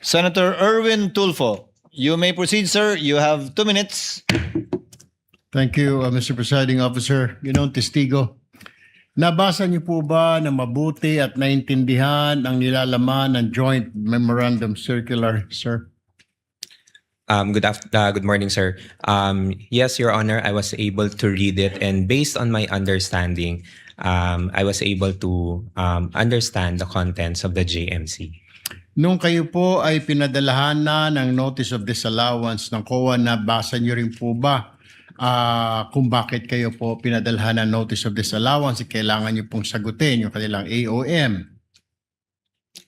Senator Erwin Tulfo. You may proceed, sir. You have 2 minutes. Thank you, Mr. Presiding Officer. Ginoong Testigo, nabasa niyo po ba na mabuti at naintindihan ang nilalaman ng Joint Memorandum Circular, sir? Good morning, sir. Yes, Your Honor, I was able to read it, and based on my understanding, I was able to understand the contents of the JMC. Nung kayo po ay pinadalahan na ng Notice of Disallowance ng COA, nabasa niyo rin po ba kung bakit kayo po pinadalahan ng Notice of Disallowance? Kailangan niyo pong sagutin yung kanilang AOM.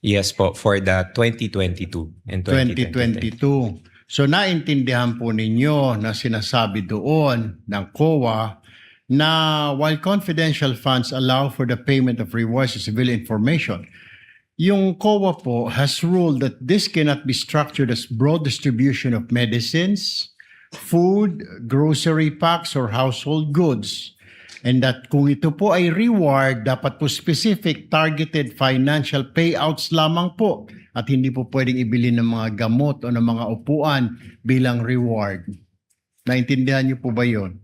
Yes po, for the 2022 and 2023. 2022. So naintindihan po ninyo na sinasabi doon ng COA na while confidential funds allow for the payment of rewards to civilian information, yung COA po has ruled that this cannot be structured as broad distribution of medicines, food, grocery packs, or household goods. And that kung ito po ay reward, dapat po specific targeted financial payouts lamang po at hindi po pwedeng ibili ng mga gamot o ng mga upuan bilang reward. Naintindihan niyo po ba yun?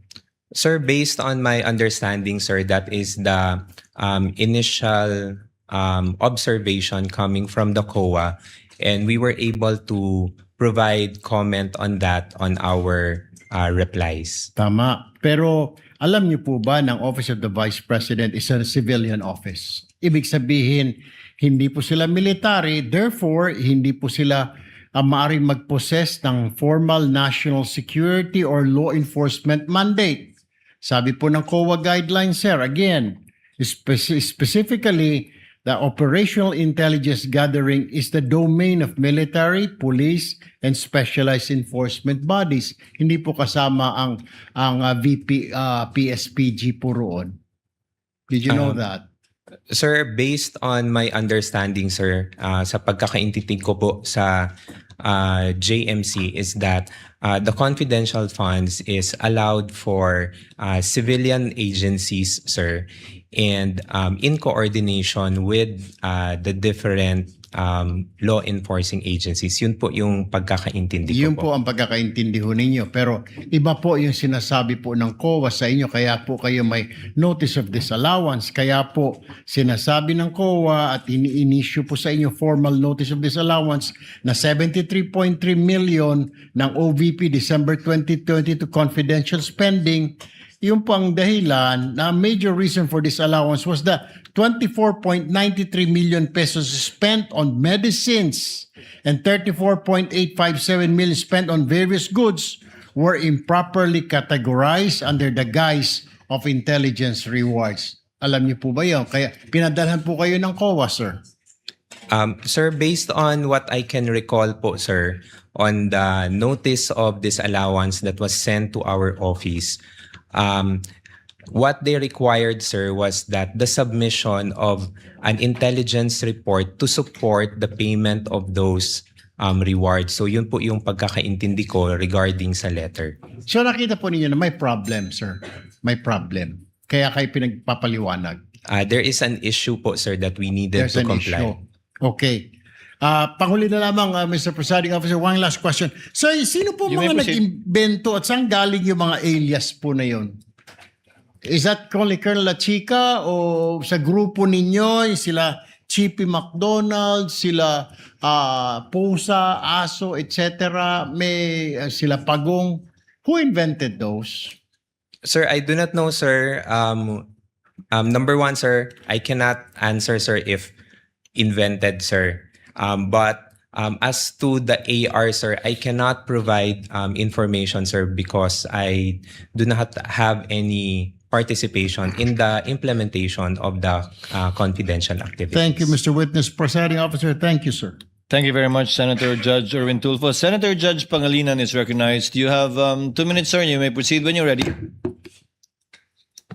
Sir, based on my understanding, sir, that is the initial observation coming from the COA, and we were able to provide comment on that on our replies. Tama. Pero alam niyo po ba ng Office of the Vice President is a civilian office? Ibig sabihin, hindi po sila military, therefore, hindi po sila maaaring mag-possess ng formal national security or law enforcement mandate. Sabi po ng COA guidelines, sir, again, specifically, the operational intelligence gathering is the domain of military, police, and specialized enforcement bodies. Hindi po kasama ang VP, PSPG po roon. Did you know that? Sir, based on my understanding, sir, sa pagkakaintindi ko po sa JMC is that the confidential funds is allowed for civilian agencies, sir, and in coordination with the different law enforcing agencies. Yun po yung pagkakaintindi ko Yun po. po ang pagkakaintindi ho ninyo. Pero iba po yung sinasabi po ng COA sa inyo. Kaya po kayo may notice of disallowance. Kaya po sinasabi ng COA at ini-issue po sa inyo formal notice of disallowance na 73.3 million ng OVP December 2020 to confidential spending. Yung pang dahilan na major reason for this allowance was the 24.93 million pesos spent on medicines and 34.857 million spent on various goods were improperly categorized under the guise of intelligence rewards. Alam niyo po ba yun? Kaya pinadalhan po kayo ng COA, sir. Sir, based on what I can recall po, sir, on the notice of disallowance that was sent to our office, what they required, sir, was that the submission of an intelligence report to support the payment of those rewards. So yun po yung pagkakaintindi ko regarding sa letter. So nakita po ninyo na may problem, sir. May problem. Kaya kayo pinagpapaliwanag. There is an issue po, sir, that we needed There's to an comply. issue. Okay. Panghuli na lamang, Mr. Presiding Officer, one last question. So, sino po You may mga proceed. nag-imbento at saan galing yung mga alias po na yun? Is that only Colonel La Chica o sa grupo ninyo, sila Chippy McDonald, sila Pusa, Aso, etc. May sila Pagong. Who invented those? Sir, I do not know, sir. Number one, sir, I cannot answer, sir, if invented, sir. But as to the AR, sir, I cannot provide information, sir, because I do not have any participation in the implementation of the confidential activities. Thank you, Mr. Witness. Presiding Officer, thank you, sir. Thank you very much, Senator Judge Erwin Tulfo. Senator Judge Pangilinan is recognized. You have 2 minutes, sir. You may proceed when you're ready.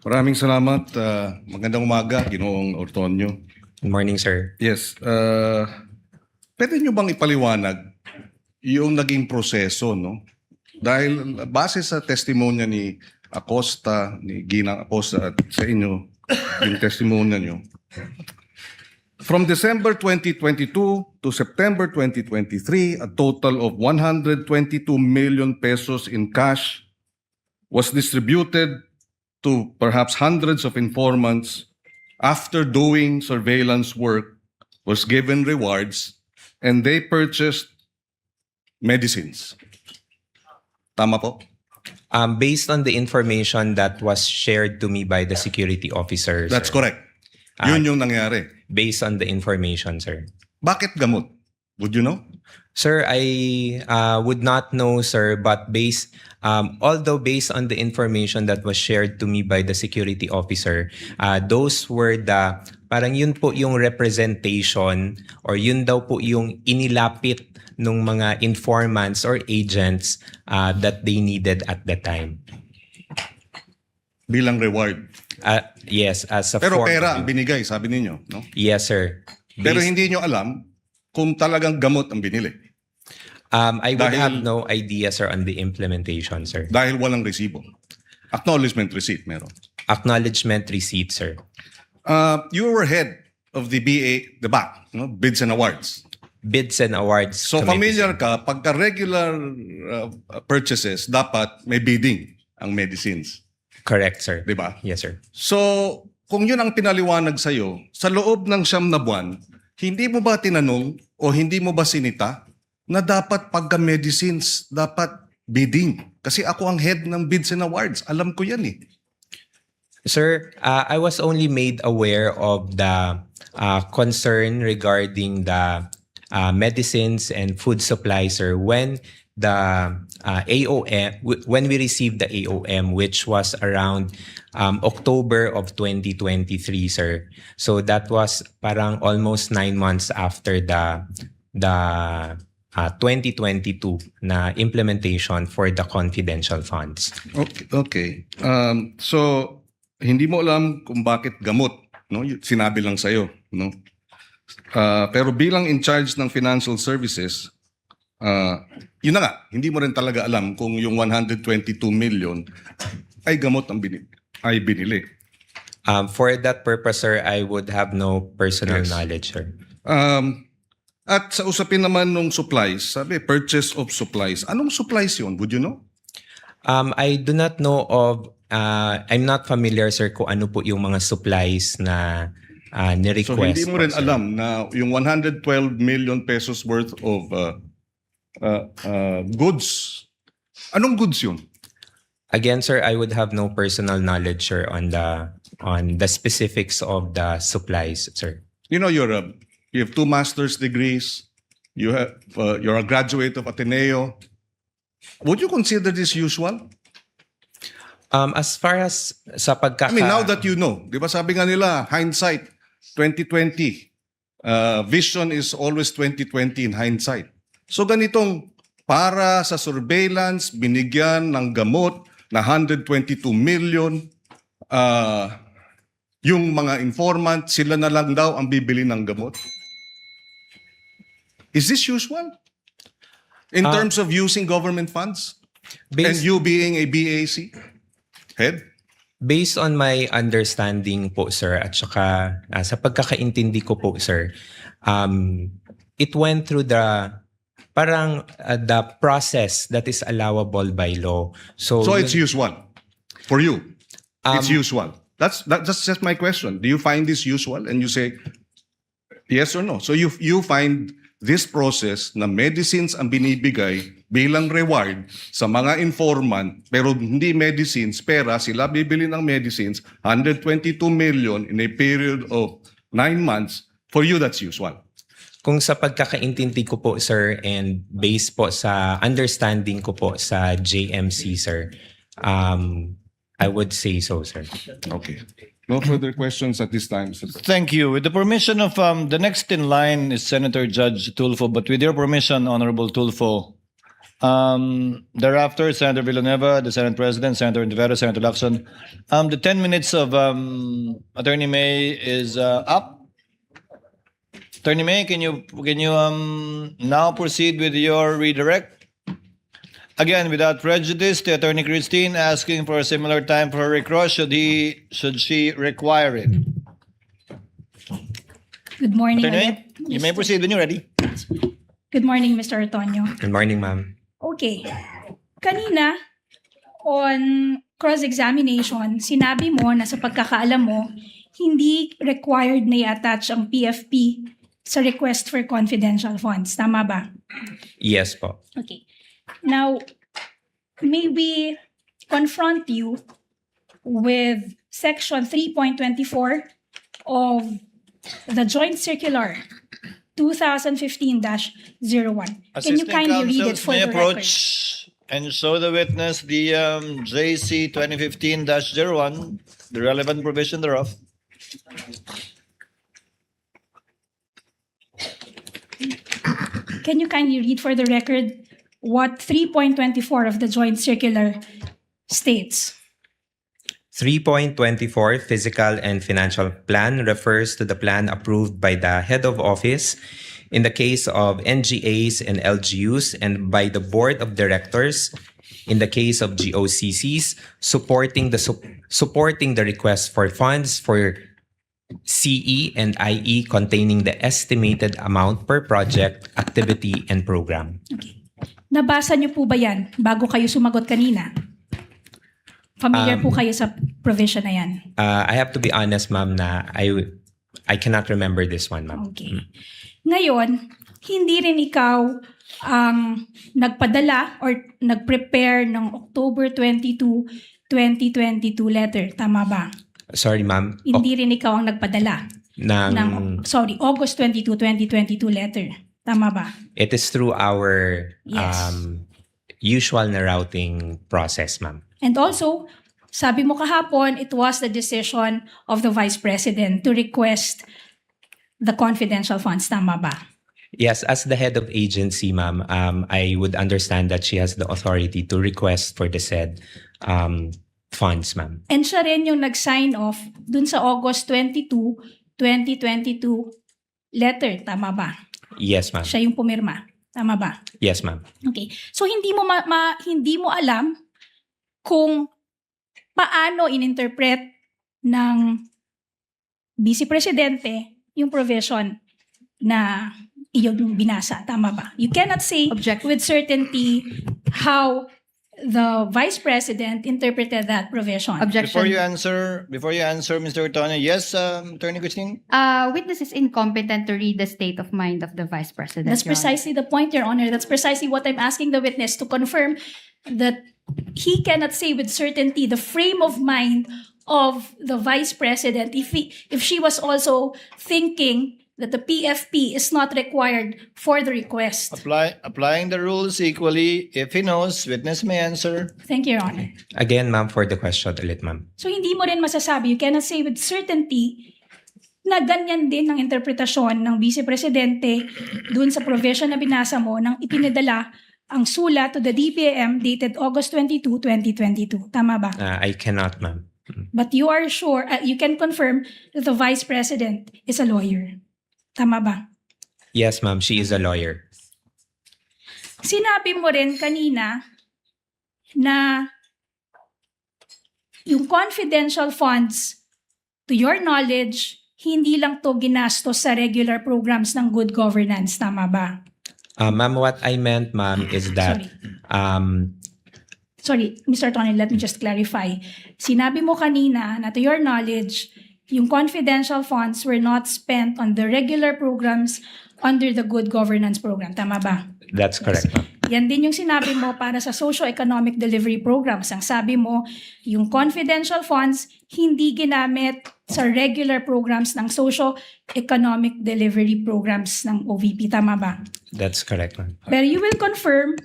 Maraming salamat. Magandang umaga, Ginoong Ortonio. Good morning, sir. Yes. Pwede nyo bang ipaliwanag yung naging proseso, no? Dahil base sa testimonya ni Acosta, ni Ginang Acosta at sa inyo, yung testimonya nyo, From December 2022 to September 2023, a total of 122 million pesos in cash was distributed to perhaps hundreds of informants after doing surveillance work, was given rewards, and they purchased medicines. Tama po? Based on the information that was shared to me by the security officer, That's sir. correct. Yun yung nangyari. Based on the information, sir. Bakit gamot? Would you know? Sir, I would not know, sir, but although based on the information that was shared to me by the security officer, those were parang yun po yung representation or yun daw po yung inilapit ng mga informants or agents that they needed at the time. Bilang reward. Yes, as a Pero form. pera ang binigay, sabi ninyo, no? Yes, sir. Pero Based- hindi nyo alam kung talagang gamot ang binili. I would Dahil- have no idea, sir, on the implementation, sir. Dahil walang resibo. Acknowledgement receipt meron. Acknowledgement receipt, sir. You were head of the BAC, no? Bids and Awards. Bids and awards. So committee, familiar sir. ka, pagka regular purchases, dapat may bidding ang medicines. Correct, sir. Di ba? Yes, sir. So, kung yun ang pinaliwanag sa'yo, sa loob ng 9 na buwan, hindi mo ba tinanong o hindi mo ba sinita na dapat pagka medicines, dapat bidding? Kasi ako ang head ng Bids and Awards. Alam ko yan eh. Sir, I was only made aware of the concern regarding the medicines and food supplies, sir, when the AOM, when we received the AOM, which was around October of 2023, sir. So that was parang almost 9 months after the 2022 na implementation for the confidential funds. Okay. So, hindi mo alam kung bakit gamot, no? Sinabi lang sa'yo, no? Pero bilang in charge ng financial services, yun na nga, hindi mo rin talaga alam kung yung 122 million ay gamot ang binili. For that purpose, sir, I would have no personal Yes. knowledge, sir. At sa usapin naman ng supplies, sabi, purchase of supplies. Anong supplies yun? Would you know? I do not know of, I'm not familiar, sir, kung ano po yung mga supplies na So ni-request. hindi mo po, rin sir. alam na yung 112 million pesos worth of goods. Anong goods yun? Again, sir, I would have no personal knowledge, sir, on the specifics of the supplies, sir. You know, you have 2 master's degrees. You're a graduate of Ateneo. Would you consider this usual? As far as sa I pagkaka... mean, now that you know, di ba sabi nga nila, hindsight, 2020. Vision is always 2020 in hindsight. So ganitong para sa surveillance, binigyan ng gamot na 122 million, yung mga informant, sila na lang daw ang bibili ng gamot. Is this usual? In terms of using government funds? And based, you being a BAC head? based on my understanding po, sir, at saka sa pagkakaintindi ko po, sir, it went through the the process that is allowable by law. So It's usual for you. It's Um, usual. That's just my question. Do you find this usual? And you say yes or no. So you find this process na medicines ang binibigay bilang reward sa mga informant pero hindi medicines, pera, sila bibili ng medicines, 122 million in a period of 9 months. For you, that's usual. Kung sa pagkakaintindi ko po, sir, and based po sa understanding ko po sa JMC, sir, I would say so, sir. Okay. No further questions at this time, sir. Thank you. With the permission of the next in line is Senator Judge Tulfo, but with your permission, Honorable Tulfo, thereafter, Senator Villanueva, the Senate President, Senator Ontiveros, Senator Lacson. The 10 minutes of Attorney May is up. Attorney May, can you now proceed with your redirect? Again, without prejudice, to Attorney Christine asking for a similar time for her recross. Should she require it? Good morning Attorney ulit. May, you may proceed when you're ready. Good morning, Mr. Antonio. Good morning, ma'am. Okay. Kanina, on cross-examination, sinabi mo na sa pagkakaalam mo, hindi required na i-attach ang PFP sa request for confidential funds. Tama ba? Yes po. Okay. Now, may we confront you with Section 3.24 of the Joint Circular 2015-01. Can you kindly read it counsels for may the record? approach and show the witness the JC 2015-01, the relevant provision thereof. Can you kindly read for the record what 3.24 of the Joint Circular states? 3.24 Physical and Financial Plan refers to the plan approved by the head of office in the case of NGAs and LGUs and by the board of directors in the case of GOCCs supporting the request for funds for CE and IE containing the estimated amount per project, activity, and program. Okay. Nabasa niyo po ba yan bago kayo sumagot kanina? Familiar po kayo sa provision na yan? I have to be honest, ma'am, na I cannot remember this one, ma'am. Okay. Ngayon, hindi rin ikaw ang nagpadala or nag-prepare ng October 22, 2022 letter. Tama ba? Sorry, ma'am. Hindi rin ikaw ang nagpadala ng August 22, 2022 letter. Tama ba? It is through our Yes. usual na routing process, ma'am. And also, sabi mo kahapon, it was the decision of the Vice President to request the confidential funds. Tama ba? Yes, as the head of agency, ma'am, I would understand that she has the authority to request for the said funds, ma'am. And siya rin yung nag-sign off dun sa August 22, 2022 letter. Tama ba? Yes, ma'am. Siya yung pumirma. Tama ba? Yes, ma'am. Okay. So hindi mo hindi mo alam kung paano ininterpret ng Vice Presidente yung provision na iyong binasa. Tama ba? You cannot say with certainty how the Vice President interpreted that provision. Before you answer, Mr. Antonio, yes, Attorney Christine? Witness is incompetent to read the state of mind of the Vice President. That's Your Honor. precisely the point, Your Honor. That's precisely what I'm asking the witness to confirm, that he cannot say with certainty the frame of mind of the Vice President if she was also thinking that the PFP is not required for the request. Applying the rules equally, if he knows, witness may answer. Thank you, Your Honor. Again, ma'am, for the question ulit, ma'am. So hindi mo rin masasabi, you cannot say with certainty na ganyan din ang interpretasyon ng Vice Presidente dun sa provision na binasa mo nang ipinadala ang sulat to the DBM dated August 22, 2022. Tama ba? I cannot, ma'am. But you are sure, you can confirm that the Vice President is a lawyer. Tama ba? Yes, ma'am. She is a lawyer. Sinabi mo rin kanina na yung confidential funds, to your knowledge, hindi lang to ginastos sa regular programs ng good governance. Tama ba? Ma'am, what I meant, ma'am, is that Sorry, Mr. Tony, let me just clarify. Sinabi mo kanina na to your knowledge, yung confidential funds were not spent on the regular programs under the good governance program. Tama ba? that's correct, ma'am. Yan din yung sinabi mo para sa socio-economic delivery programs. Ang sabi mo, yung confidential funds hindi ginamit sa regular programs ng socio-economic delivery programs ng OVP. Tama ba? That's correct, ma'am. Pero you will confirm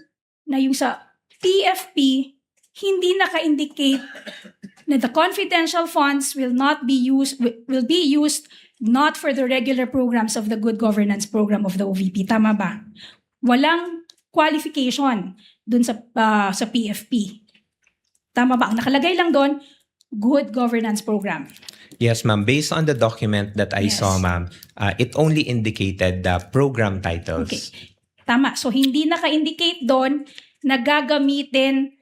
na yung sa PFP, hindi naka-indicate na the confidential funds will be used not for the regular programs of the good governance program of the OVP. Tama ba? Walang qualification dun sa PFP. Tama ba? Ang nakalagay lang doon, good governance program. Yes, ma'am. Based on the document that I Yes. saw, ma'am, it only indicated the program titles. Okay. Tama. So, hindi naka-indicate doon na gagamitin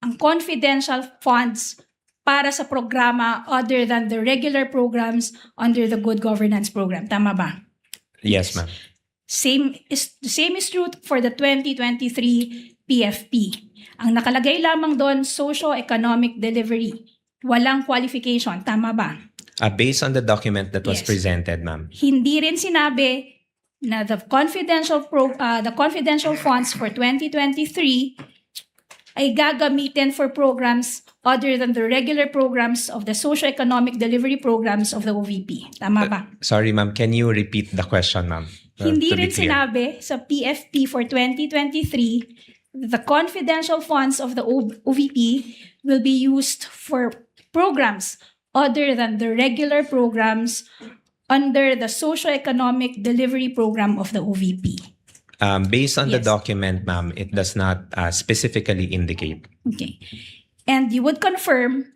ang confidential funds para sa programa other than the regular programs under the Good Governance Program. Tama ba? Yes, ma'am. The same is true for the 2023 PFP. Ang nakalagay lamang doon, socio-economic delivery. Walang qualification. Tama ba? Based on the document that was Yes. presented, ma'am. Hindi rin sinabi na the confidential funds for 2023 ay gagamitin for programs other than the regular programs of the socio-economic delivery programs of the OVP. Tama ba? Sorry, ma'am. Can you repeat the question, ma'am? Hindi To be rin clear. sinabi sa PFP for 2023 the confidential funds of the OVP will be used for programs other than the regular programs under the socio-economic delivery program of the OVP. Based on the Yes. document, ma'am, it does not specifically indicate. Okay. And you would confirm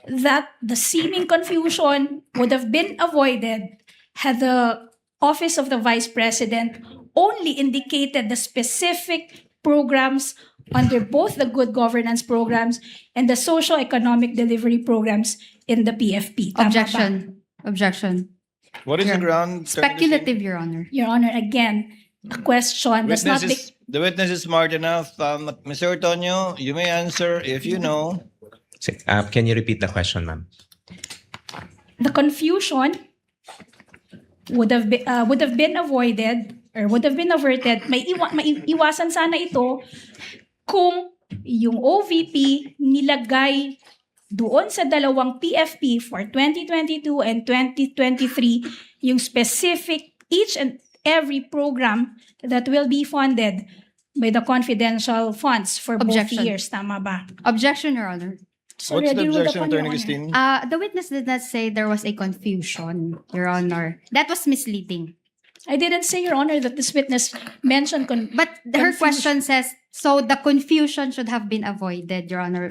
that the seeming confusion would have been avoided had the Office of the Vice President only indicated the specific programs under both the good governance programs and the socio-economic delivery programs in the PFP. Tama ba? Objection. What is the Your- ground? Speculative, Your Honor. Your Honor, again, the question does not make... The witness is smart enough. Mr. Antonio, you may answer if you know. Can you repeat the question, ma'am? The confusion would have been avoided or would have been averted. Maiiwasan sana ito kung yung OVP nilagay doon sa dalawang PFP for 2022 and 2023 yung specific each and every program that will be funded by the confidential funds for Objection. both years. Tama ba? Objection, Your Honor. So What's the ready ruled objection, upon, Your Attorney Honor. Christine? The witness did not say there was a confusion, Your Honor. That was misleading. I didn't say, Your Honor, that this witness mentioned But her Confusion. question says, so the confusion should have been avoided, Your Honor.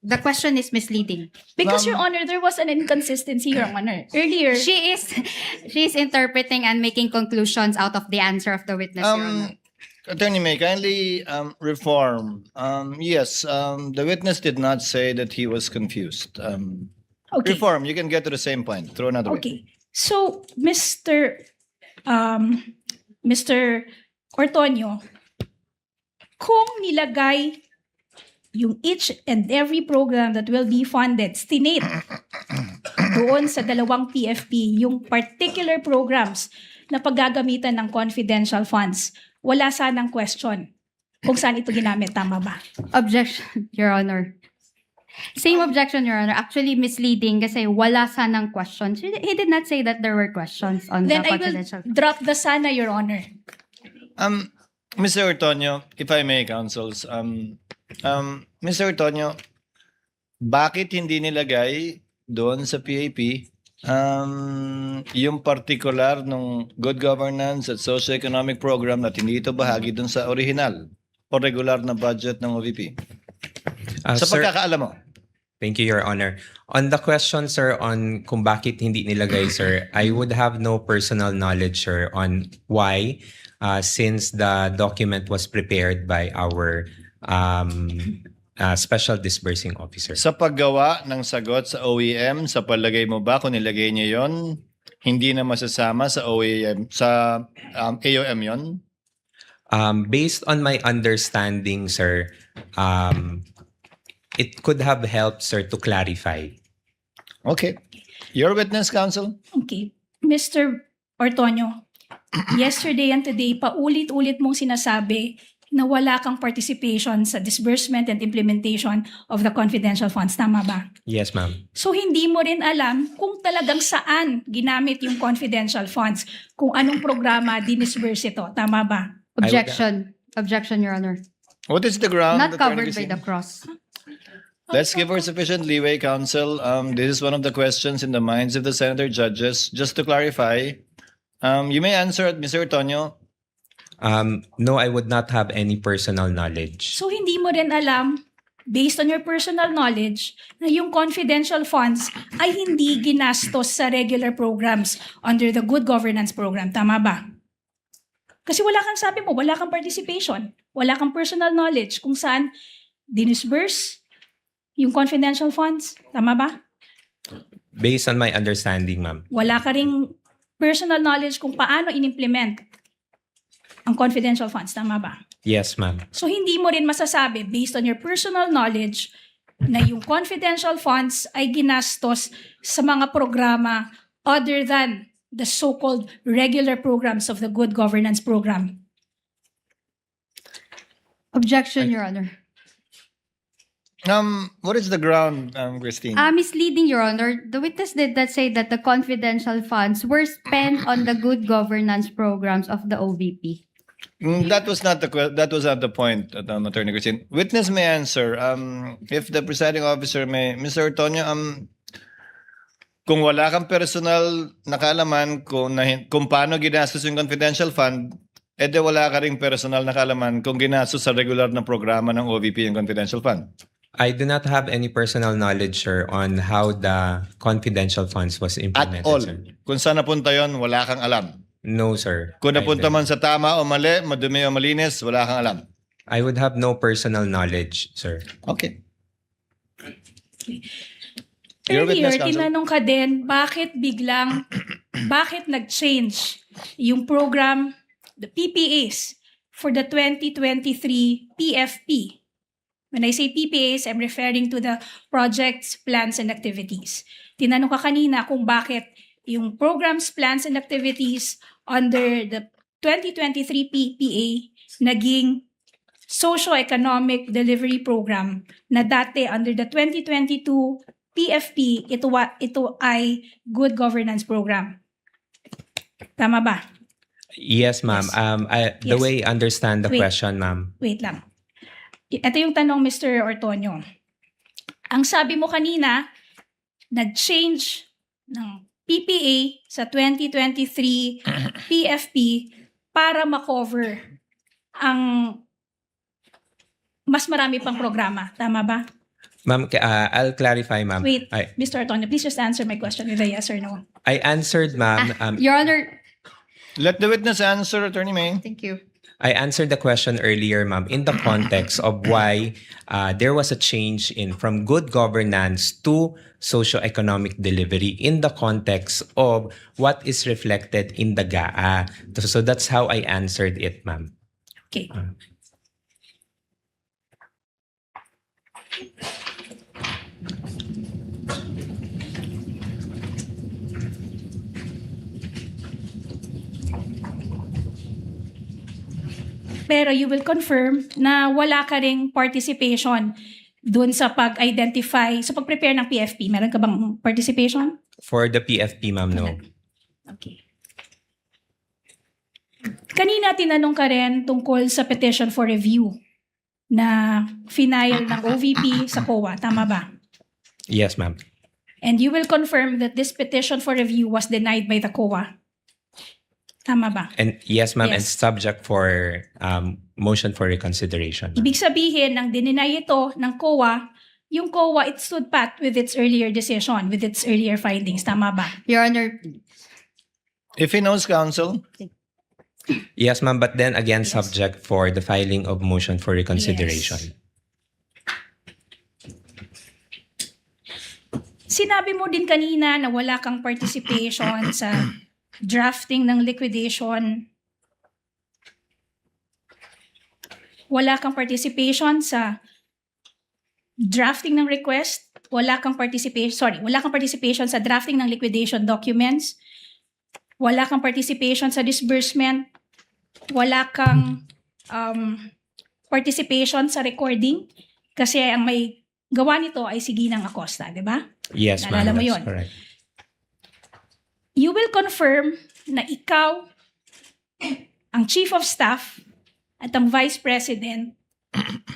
The question is misleading. because, Ma'am. Your Honor, there was an inconsistency, Your Honor. Earlier, She is interpreting and making conclusions out of the answer of the witness, Your Honor. Attorney May, kindly reform. Yes, the witness did not say that he was confused. okay. Reform, you can get to the same point. Throw another way. Okay. So, Mr. Ortonio, kung nilagay yung each and every program that will be funded, stinate doon sa dalawang PFP, yung particular programs na paggagamitan ng confidential funds, wala sanang question kung saan ito ginamit. Tama ba? Objection, Your Honor. Same objection, Your Honor. Actually misleading kasi wala sanang questions. He did not say that there were questions on Then the I will confidential. drop the sana, Your Honor. Mr. Ortonio, if I may, counsels, Mr. Ortonio, bakit hindi nilagay doon sa PAP yung particular ng good governance at socio-economic program na hindi ito bahagi doon sa original o regular na budget ng OVP? Sa Sir, pagkakaalam mo. thank you, Your Honor. On the question, sir, on kung bakit hindi nilagay, sir, I would have no personal knowledge, sir, on why, since the document was prepared by our special disbursing officer. Sa paggawa ng sagot sa OEM, sa palagay mo ba kung nilagay niya yon, hindi na masasama sa OEM, sa AOM yon? Based on my understanding, sir, it could have helped, sir, to clarify. Okay. Your witness, counsel? Okay. Mr. Ortonio, yesterday and today, paulit-ulit mong sinasabi na wala kang participation sa disbursement and implementation of the confidential funds. Tama ba? Yes, ma'am. So, hindi mo rin alam kung talagang saan ginamit yung confidential funds, kung anong programa dinisburse ito. Tama ba? Objection. Objection, Your Honor. What is the ground? Not Attorney covered by Christine? the cross. Let's give her sufficient leeway, counsel. This is one of the questions in the minds of the senator judges. Just to clarify, you may answer it, Mr. Ortonio. No, I would not have any personal knowledge. So, hindi mo rin alam, based on your personal knowledge, na yung confidential funds ay hindi ginastos sa regular programs under the good governance program. Tama ba? Kasi wala kang sabi mo, wala kang participation, wala kang personal knowledge kung saan dinisburse yung confidential funds? Tama ba? Based on my understanding, ma'am. Wala ka ring personal knowledge kung paano in-implement ang confidential funds. Tama ba? Yes, ma'am. So hindi mo rin masasabi based on your personal knowledge na yung confidential funds ay ginastos sa mga programa other than the so-called regular programs of the Good Governance Program. Objection, Your Honor. What is the ground, Christine? Misleading, Your Honor. The witness did not say that the confidential funds were spent on the good governance programs of the OVP. That was not the point, Attorney Christine. Witness may answer. If the presiding officer may, Mr. Ortonio, kung wala kang personal na kaalaman kung paano ginastos yung confidential fund, edi wala ka ring personal na kaalaman kung ginastos sa regular na programa ng OVP yung confidential fund. I do not have any personal knowledge, sir, on how the confidential funds was At implemented, all. sir. Kung saan napunta yon, wala kang alam. No, sir. Kung napunta I man sa tama o mali, madumi o malinis, wala kang alam. I would have no personal knowledge, sir. Okay. Your Earlier, witness, counsel. tinanong ka din, bakit nag-change yung program, the PPAs, for the 2023 PFP? When I say PPAs, I'm referring to the projects, plans, and activities. Tinanong ka kanina kung bakit yung programs, plans, and activities under the 2023 PPA naging socio-economic delivery program na dati under the 2022 PFP, ito ay good governance program. Tama ba? Yes, ma'am. The Yes. way I understand the Wait. question, ma'am. Wait lang. Ito yung tanong, Mr. Ortonio. Ang sabi mo kanina, nag-change ng PPA sa 2023 PFP para makover ang mas marami pang programa. Tama ba? Ma'am, I'll clarify, ma'am. Wait, I Mr. Ortonio, please just answer my question with a yes or no. answered, ma'am. Your Honor, Let the witness answer, Attorney May. thank you. I answered the question earlier, ma'am, in the context of why there was a change from good governance to socio-economic delivery in the context of what is reflected in the GAA. So that's how I answered it, ma'am. Okay. Pero you will confirm na wala ka ring participation dun sa pag-identify, sa pag-prepare ng PFP. Meron ka bang participation? For the PFP, ma'am, no. Okay. Kanina tinanong ka rin tungkol sa petition for review na final ng OVP sa COA. Tama ba? Yes, ma'am. And you will confirm that this petition for review was denied by the COA. Tama ba? And yes, ma'am, and Yes. subject for motion for reconsideration. Ma'am. Ibig sabihin, nang dininay ito ng COA, yung COA, it stood pat with its earlier decision, with its earlier findings. Tama ba? Your Honor, If he knows counsel, Yes, ma'am, but then again, Yes. subject for the filing of motion for reconsideration. Sinabi mo din kanina na wala kang participation sa drafting ng liquidation. Wala kang participation sa drafting ng request. Wala kang participation sa drafting ng liquidation documents. Wala kang participation sa disbursement. Wala kang participation sa recording. Kasi ang may gawa nito ay si Ginang Acosta, di ba? Yes, ma'am. Naalala mo That's yun? correct. You will confirm na ikaw, ang Chief of Staff, at ang Vice President,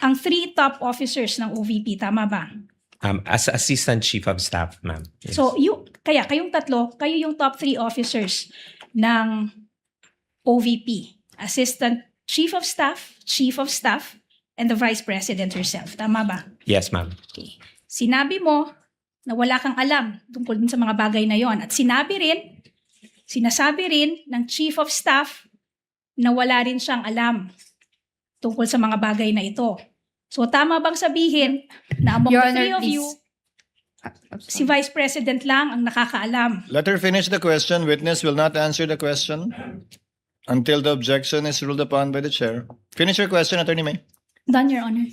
ang 3 top officers ng OVP. Tama ba? As Assistant Chief of Staff, ma'am. Yes. So, kayong tatlo, kayo yung top 3 officers ng OVP. Assistant Chief of Staff, and the Vice President herself. Tama ba? Yes, ma'am. Okay. Sinabi mo na wala kang alam tungkol din sa mga bagay na yon. At sinasabi rin ng Chief of Staff na wala rin siyang alam tungkol sa mga bagay na ito. So tama bang sabihin na among Your the Honor, three of you, si Vice President lang ang nakakaalam? Let her finish the question. Witness will not answer the question until the objection is ruled upon by the chair. Finish your question, Attorney May. Done, Your Honor.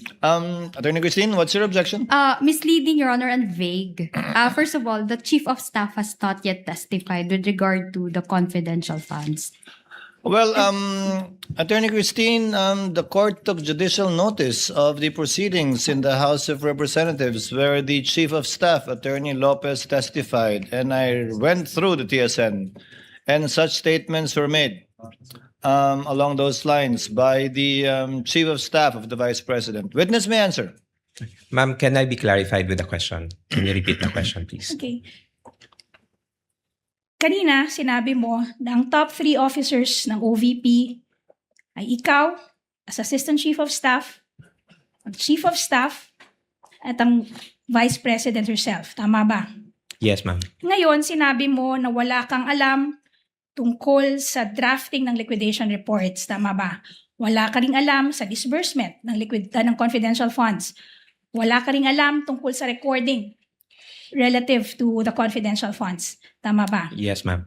Attorney Christine, what's your objection? Misleading, Your Honor, and vague. First of all, the Chief of Staff has not yet testified with regard to the confidential funds. Well, Attorney Christine, the court took judicial notice of the proceedings in the House of Representatives where the Chief of Staff, Attorney Lopez, testified, and I went through the TSN, and such statements were made along those lines by the Chief of Staff of the Vice President. Witness may answer. Ma'am, can I be clarified with the question? Can you repeat the question, please? Okay. Kanina, sinabi mo na ang top 3 officers ng OVP ay ikaw, as Assistant Chief of Staff, ang Chief of Staff, at ang Vice President herself. Tama ba? Yes, ma'am. Ngayon, sinabi mo na wala kang alam tungkol sa drafting ng liquidation reports. Tama ba? Wala ka ring alam sa disbursement ng confidential funds. Wala ka ring alam tungkol sa recording relative to the confidential funds. Tama ba? Yes, ma'am.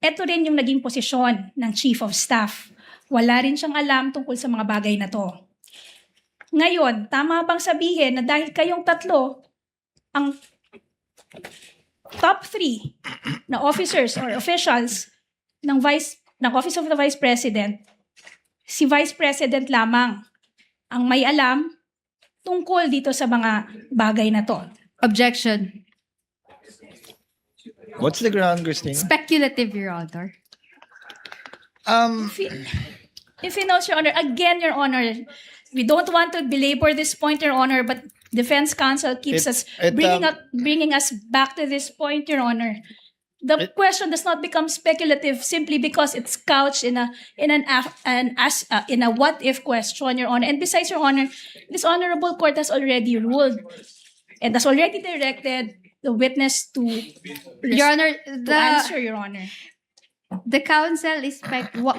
Ito rin yung naging posisyon ng Chief of Staff. Wala rin siyang alam tungkol sa mga bagay na to. Ngayon, tama bang sabihin na dahil kayong tatlo ang top 3 na officers or officials ng Office of the Vice President, si Vice President lamang ang may alam tungkol dito sa mga bagay na to? Objection. What's the ground, Christine? Speculative, Your Honor. If you know, Your Honor, again, Your Honor, we don't want to belabor this point, Your Honor, but Defense Counsel keeps bringing us back to this point, Your Honor. The question does not become speculative simply because it's couched in a what if question, Your Honor. And besides, Your Honor, this honorable court has already ruled and has already directed the witness to Your Honor, answer, Your Honor. the counsel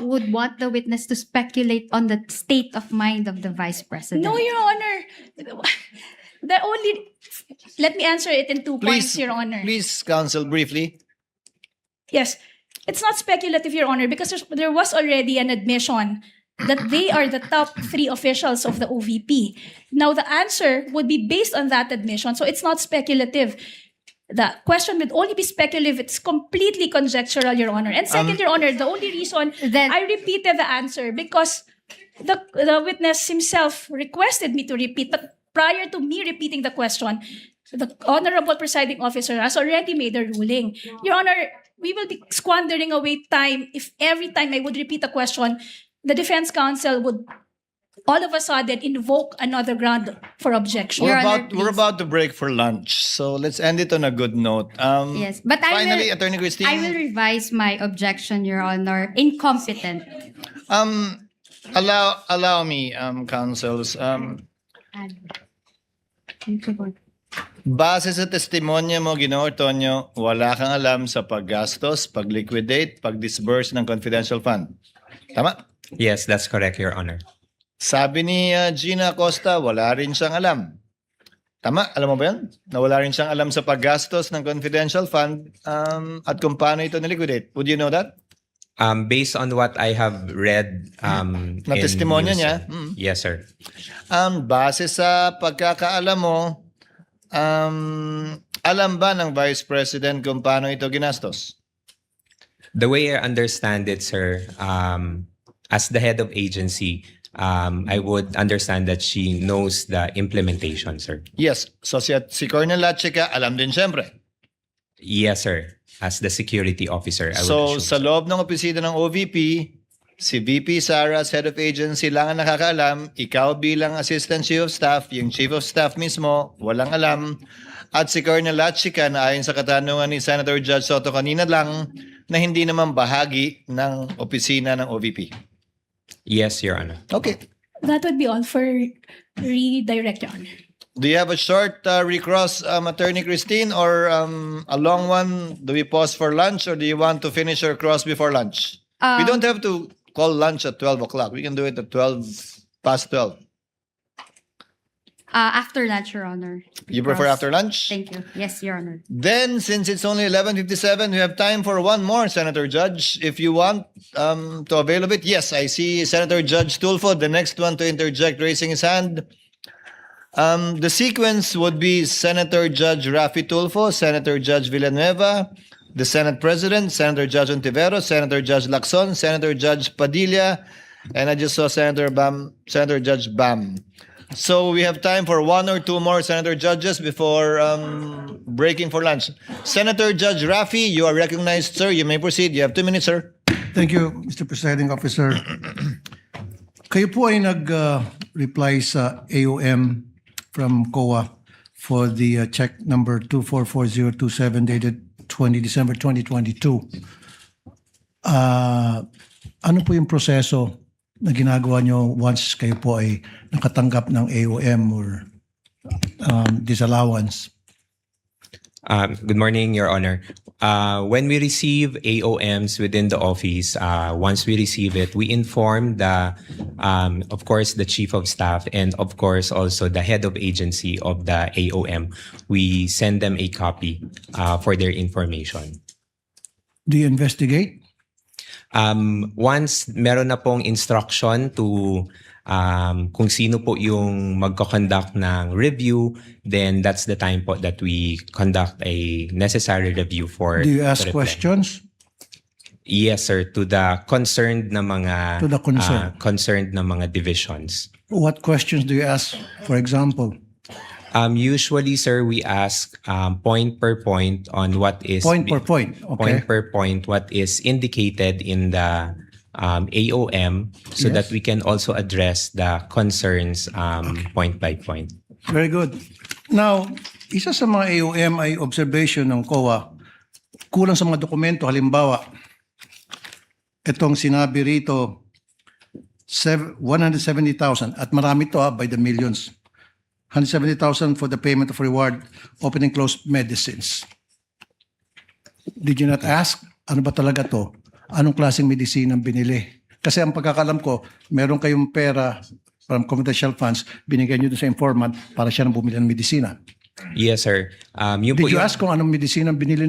would want the witness to speculate on the state of mind of the Vice President. No, Your Honor. Let me answer it in 2 points, Your Honor. Please, counsel, briefly. Yes, it's not speculative, Your Honor, because there was already an admission that they are the top 3 officials of the OVP. Now, the answer would be based on that admission, so it's not speculative. The question would only be speculative. It's completely conjectural, Your Honor. And second, Your Honor, the only reason Then- I repeated the answer because the witness himself requested me to repeat, but prior to me repeating the question, the Honorable Presiding Officer has already made a ruling. Your Honor, we will be squandering away time if every time I would repeat a question, the Defense Counsel would all of a sudden invoke another ground for objection. Your Honor, We're please. about to break for lunch, so let's end it on a good note. Yes, but Finally, Attorney Christine. I will revise my objection, Your Honor. Incompetent. Allow me, counsels. Base sa testimonya mo, Ginoong Ortonio, wala kang alam sa paggastos, pag-liquidate, pag-disburse ng confidential fund. Tama? Yes, that's correct, Your Honor. Sabi ni Gina Acosta, wala rin siyang alam. Tama? Alam mo ba yan? Na wala rin siyang alam sa paggastos ng confidential fund at kung paano ito niliquidate. Would you know that? Based on what I have read Na in testimonya news, niya? Yes, sir. Base sa pagkakaalam mo, alam ba ng Vice President kung paano ito ginastos? The way I understand it, sir, as the head of agency, I would understand that she knows the implementation, sir. Yes. So si Colonel Lachica, alam din siyempre. Yes, sir. As the security officer, I would So assume, sa sir. loob ng opisina ng OVP, si VP Sara as head of agency lang ang nakakaalam, ikaw bilang assistant chief of staff, yung chief of staff mismo, walang alam, at si Colonel Lachica na ayon sa katanungan ni Senator Judge Soto kanina lang, na hindi naman bahagi ng opisina ng OVP. Yes, Your Honor. Okay. That would be all for redirect, Your Honor. Do you have a short recross, Attorney Christine, or a long one? Do we pause for lunch, or do you want to finish your cross before lunch? We don't have to call lunch at 12 o'clock. We can do it at 12 past 12. After lunch, Your Honor. You prefer Because- after lunch? Thank you. Yes, Your Honor. Then, since it's only 11:57, we have time for one more, Senator Judge. If you want to avail of it. Yes, I see Senator Judge Tulfo, the next one to interject, raising his hand. The sequence would be Senator Judge Rafi Tulfo, Senator Judge Villanueva, the Senate President, Senator Judge Ontiveros, Senator Judge Lacson, Senator Judge Padilla, and I just saw Senator Judge Bam. So we have time for one or two more Senator Judges before breaking for lunch. Senator Judge Rafi, you are recognized, sir. You may proceed. You have 2 minutes, sir. Thank you, Mr. Presiding Officer. Kayo po ay nag-reply sa AOM from COA for the check number 244027 dated 20 December 2022. Ano po yung proseso na ginagawa nyo once kayo po ay nakatanggap ng AOM or disallowance? Good morning, Your Honor. When we receive AOMs within the office, once we receive it, we inform of course, the Chief of Staff and of course also the head of agency of the AOM. We send them a copy for their information. Do you investigate? Once meron na pong instruction to kung sino po yung magko-conduct ng review, then that's the time po that we conduct a necessary review for Do you ask the reply. questions? Yes, sir, to the concerned na mga To the concerned. concerned na mga divisions. What questions do you ask, for example? Usually, sir, we ask point per point on what is Point per point, okay? point per point what is indicated in the AOM so Yes. that we can also address the concerns point by point. Very good. Now, isa sa mga AOM ay observation ng COA, kulang sa mga dokumento. Halimbawa, itong sinabi rito, 170,000 at marami to by the millions. 170,000 for the payment of reward, open and closed medicines. Did you not ask, ano ba talaga to? Anong klaseng medicine ang binili? Kasi ang pagkakalam ko, meron kayong pera from confidential funds, binigay nyo doon sa informant para siya nang bumili ng medisina. Yes, sir. Yun po Did you yung- ask kung anong medisina binili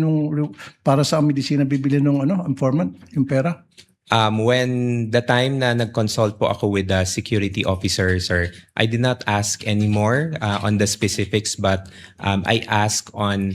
para sa medisina bibili nung informant, yung pera? When the time na nag-consult po ako with the security officer, sir, I did not ask anymore on the specifics, but I asked on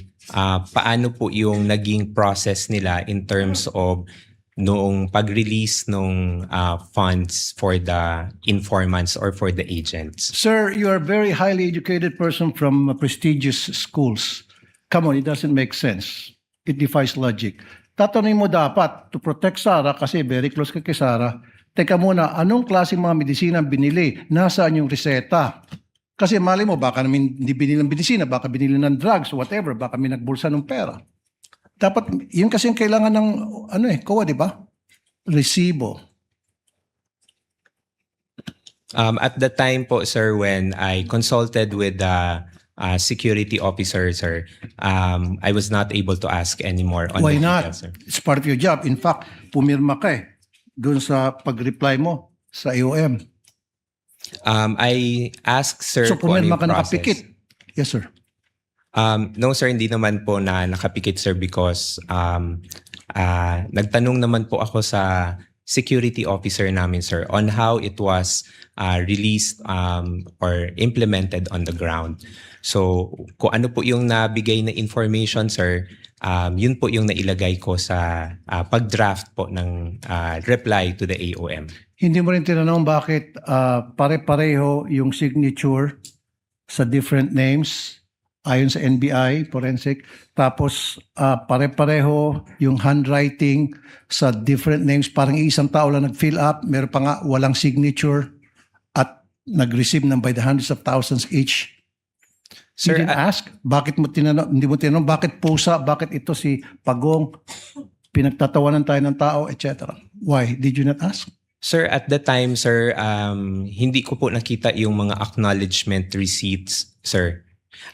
paano po yung naging process nila in terms of noong pag-release ng funds for the informants or for the agents. Sir, you are a very highly educated person from prestigious schools. Come on, it doesn't make sense. It defies logic. Tatanungin mo dapat to protect Sarah kasi very close ka kay Sarah. Teka muna, anong klaseng mga medisina binili? Nasaan yung reseta? Kasi mali mo, baka namin hindi binili ng medisina, baka binili ng drugs, whatever, baka may nagbulsa ng pera. Dapat, yun kasi yung kailangan ng, COA, di ba? Resibo. At the time po, sir, when I consulted with the security officer, sir, I was not able to ask anymore on Why the not? details, sir. It's part of your job. In fact, pumirma ka doon sa pag-reply mo sa AOM. I asked, sir, So kung ano pumirma yung ka process. nakapikit. Yes, sir. No, sir, hindi naman po na nakapikit, sir, because nagtanong naman po ako sa security officer namin, sir, on how it was released or implemented on the ground. So, kung ano po yung nabigay na information, sir, yun po yung nailagay ko sa pag-draft po ng reply to the AOM. Hindi mo rin tinanong bakit pare-pareho yung signature sa different names ayon sa NBI, forensic. Tapos pare-pareho yung handwriting sa different names. Parang isang tao lang nag-fill up. Meron pa nga walang signature at nag-receive ng by the hundreds of thousands each. Sir, You didn't ask? Bakit mo tinanong? Hindi mo tinanong bakit pusa? Bakit ito si Pagong? Pinagtatawanan tayo ng tao, etc. Why? Did you not ask? Sir, at the time, sir, hindi ko po nakita yung mga acknowledgement receipts, sir.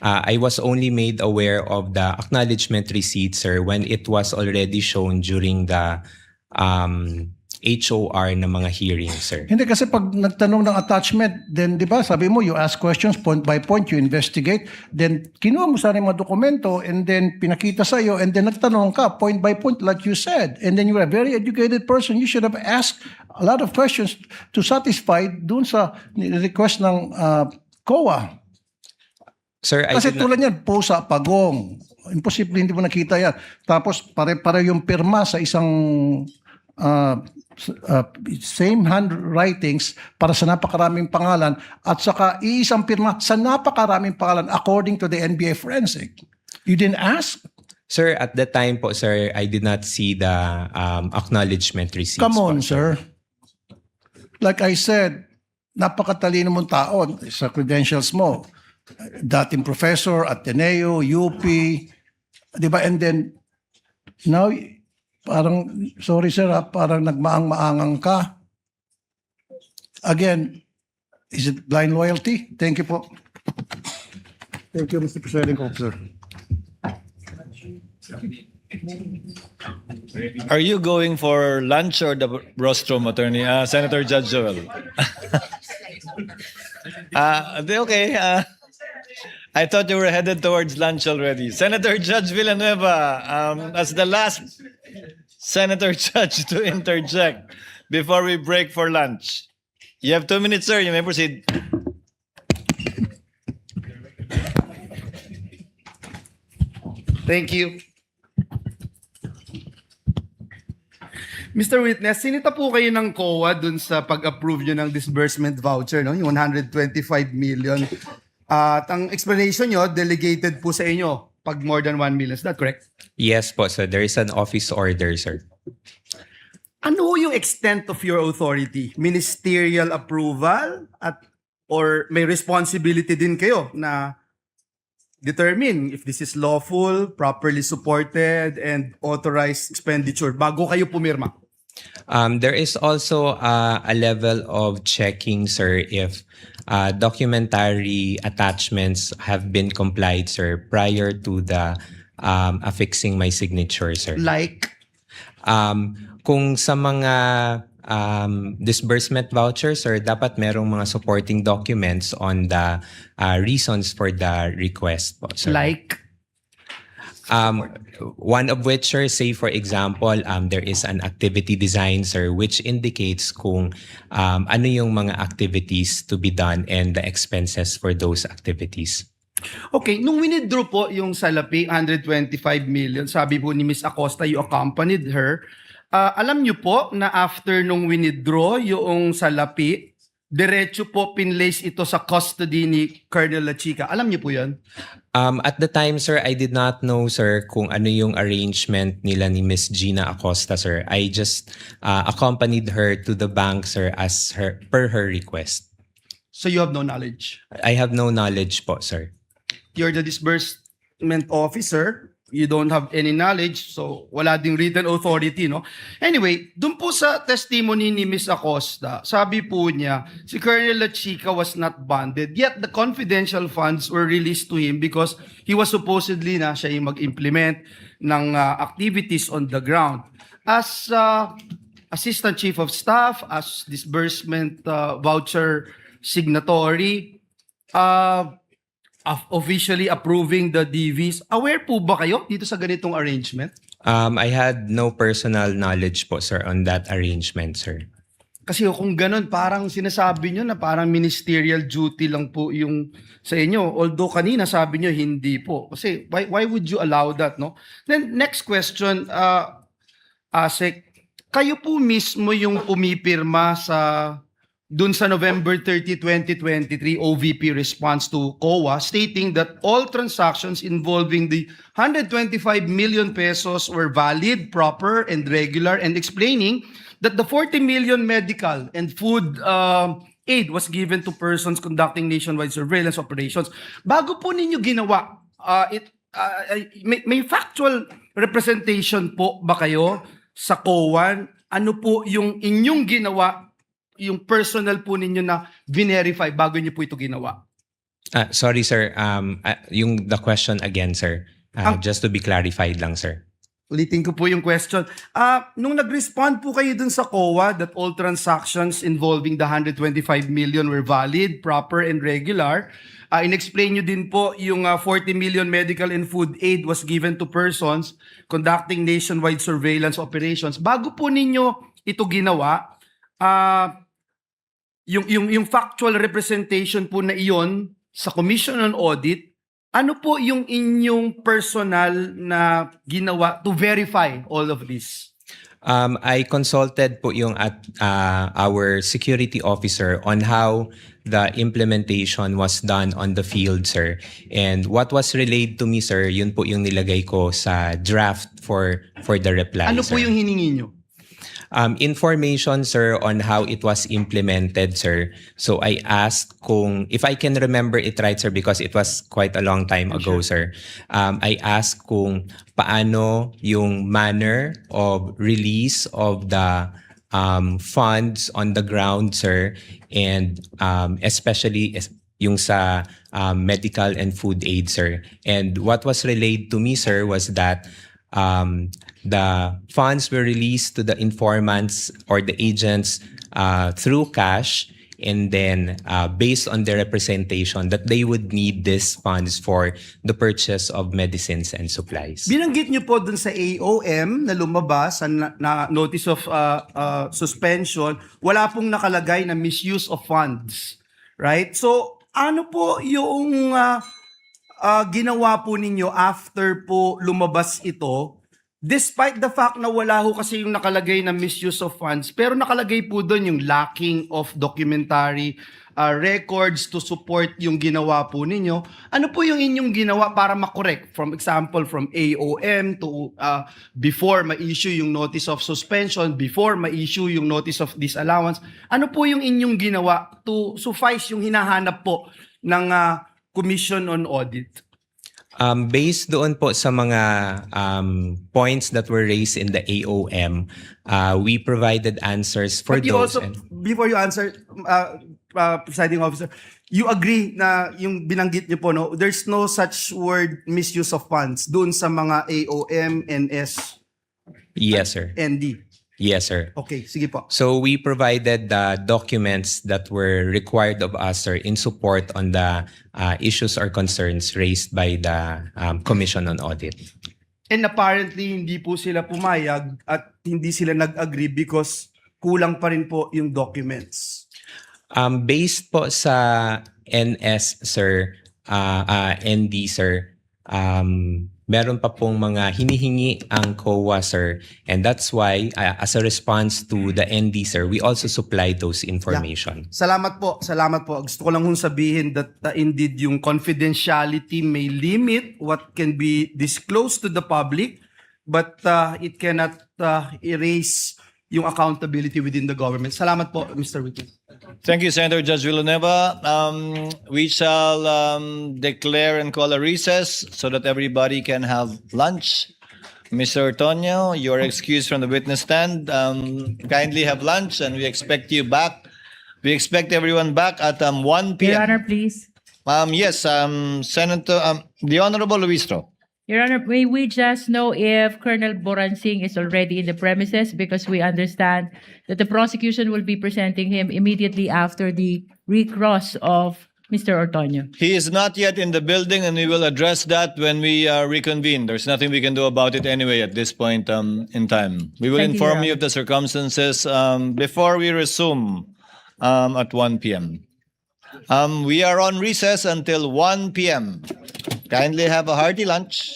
I was only made aware of the acknowledgement receipt, sir, when it was already shown during the HOR na mga hearings, sir. Hindi kasi pag nagtanong ng attachment, then di ba sabi mo you ask questions point by point, you investigate, then kinuha mo sana yung mga dokumento and then pinakita sa iyo and then nagtanong ka point by point like you said. And then you're a very educated person. You should have asked a lot of questions to satisfy dun sa request ng COA. Sir, I Kasi did not- tulad yan, Pusa, Pagong. Imposible hindi mo nakita yan. Tapos pare-pare yung pirma sa isang same handwritings para sa napakaraming pangalan at saka iisang pirma sa napakaraming pangalan according to the NBA forensic. You didn't ask? Sir, at the time po, sir, I did not see the acknowledgement receipts. Come on, po, sir. Like I said, napakatalino mong tao sa credentials mo. Dating professor, Ateneo, UP, di ba? And then, now, parang, sorry sir, parang nagmaang-maangang ka. Again, is it blind loyalty? Thank you po. Thank you, Mr. Presiding Officer. Are you going for lunch or the rostrum, Attorney? Senator Judge Joel. Okay. I thought you were headed towards lunch already. Senator Judge Villanueva, as the last Senator Judge to interject before we break for lunch. You have 2 minutes, sir. You may proceed. Thank you. Mr. Witness, sinita po kayo ng COA dun sa pag-approve nyo ng disbursement voucher, no? Yung 125 million. At ang explanation nyo, delegated po sa inyo pag more than 1 million. Is that correct? Yes po, sir. There is an office order, sir. Ano yung extent of your authority? Ministerial approval or may responsibility din kayo na determine if this is lawful, properly supported, and authorized expenditure bago kayo pumirma? There is also a level of checking, sir, if documentary attachments have been complied, sir, prior to the affixing my signature, sir. Like? Kung sa mga disbursement vouchers, sir, dapat merong mga supporting documents on the reasons for the request po, sir. Like? One of which, sir, say for example, there is an activity design, sir, which indicates kung ano yung mga activities to be done and the expenses for those activities. Okay, nung winidraw po yung salapi, 125 million, sabi po ni Ms. Acosta, you accompanied her. Alam niyo po na after nung winidraw yung salapi, diretso po pinlace ito sa custody ni Colonel Lachica. Alam niyo po yan? At the time, sir, I did not know, sir, kung ano yung arrangement nila ni Miss Gina Acosta, sir. I just accompanied her to the bank, sir, as per her request. So you have no knowledge? I have no knowledge po, sir. You're the disbursement officer. You don't have any knowledge, so wala ding written authority, no? Anyway, dun po sa testimony ni Ms. Acosta, sabi po niya, si Colonel Lachica was not bonded, yet the confidential funds were released to him because he was supposedly na siya yung mag-implement ng activities on the ground. As Assistant Chief of Staff, as disbursement voucher signatory, officially approving the DVs. Aware po ba kayo dito sa ganitong arrangement? I had no personal knowledge po, sir, on that arrangement, sir. Kasi kung ganun, parang sinasabi nyo na parang ministerial duty lang po yung sa inyo. Although kanina sabi nyo hindi po. Kasi why would you allow that, no? Then next question, Asek, kayo po mismo yung pumipirma dun sa November 30, 2023 OVP response to COA stating that all transactions involving the 125 million pesos were valid, proper, and regular, and explaining that the 40 million medical and food aid was given to persons conducting nationwide surveillance operations. Bago po ninyo ginawa, may factual representation po ba kayo sa COA? Ano po yung inyong ginawa, yung personal po ninyo na verify bago niyo po ito ginawa? Sorry, sir. The question again, sir. Just to be clarified lang, sir. Ulitin ko po yung question. Nung nag-respond po kayo dun sa COA that all transactions involving the 125 million were valid, proper, and regular, in-explain nyo din po yung 40 million medical and food aid was given to persons conducting nationwide surveillance operations. Bago po ninyo ito ginawa, yung factual representation po na iyon sa Commission on Audit, ano po yung inyong personal na ginawa to verify all of this? I consulted po yung our security officer on how the implementation was done on the field, sir. And what was relayed to me, sir, yun po yung nilagay ko sa draft for the reply, Ano sir. po yung hiningi nyo? Information, sir, on how it was implemented, sir. So I asked if I can remember it right, sir, because it was quite a long time ago, sir. I asked kung paano yung manner of release of the funds on the ground, sir, and especially yung sa medical and food aid, sir. And what was relayed to me, sir, was that the funds were released to the informants or the agents through cash, and then based on their representation that they would need these funds for the purchase of medicines and supplies. Binanggit nyo po dun sa AOM na lumabas na notice of suspension, wala pong nakalagay na misuse of funds. Right? So, ano po yung ginawa po ninyo after po lumabas ito, despite the fact na wala ho kasi yung nakalagay na misuse of funds, pero nakalagay po doon yung lacking of documentary records to support yung ginawa po ninyo. Ano po yung inyong ginawa para makorek? From example, from AOM to before ma-issue yung notice of suspension, before ma-issue yung notice of disallowance. Ano po yung inyong ginawa to suffice yung hinahanap po ng Commission on Audit? Based doon po sa mga points that were raised in the AOM, we provided answers for But you those. also, before you answer, presiding officer, you agree na yung binanggit niyo po, no, there's no such word misuse of funds doon sa mga AOM, NS, Yes, sir. ND. Yes, sir. Okay, sige po. So we provided the documents that were required of us, sir, in support on the issues or concerns raised by the Commission on Audit. And apparently, hindi po sila pumayag at hindi sila nag-agree because kulang pa rin po yung documents. Based po sa NS, sir, ND, sir, meron pa pong mga hinihingi ang COA, sir. And that's why, as a response to the ND, sir, we also supplied those information. Salamat po, salamat po. Gusto ko lang hong sabihin that indeed yung confidentiality may limit what can be disclosed to the public, but it cannot erase yung accountability within the government. Salamat po, Mr. Witness. Thank you, Senator Judge Villanueva. We shall declare and call a recess so that everybody can have lunch. Mr. Ortonio, you're excused from the witness stand. Kindly have lunch, and we expect you back. We expect everyone back at 1 p.m. Your Honor, please. Yes, Senator, the Honorable Luistro. Your Honor, may we just know if Colonel Boransing is already in the premises, because we understand that the prosecution will be presenting him immediately after the recross of Mr. Ortonio. He is not yet in the building, and we will address that when we reconvene. There's nothing we can do about it anyway at this point in time. We will Thank you, inform Your you of the circumstances before we resume at 1 p.m. We are on recess until 1 p.m. Kindly have a hearty lunch.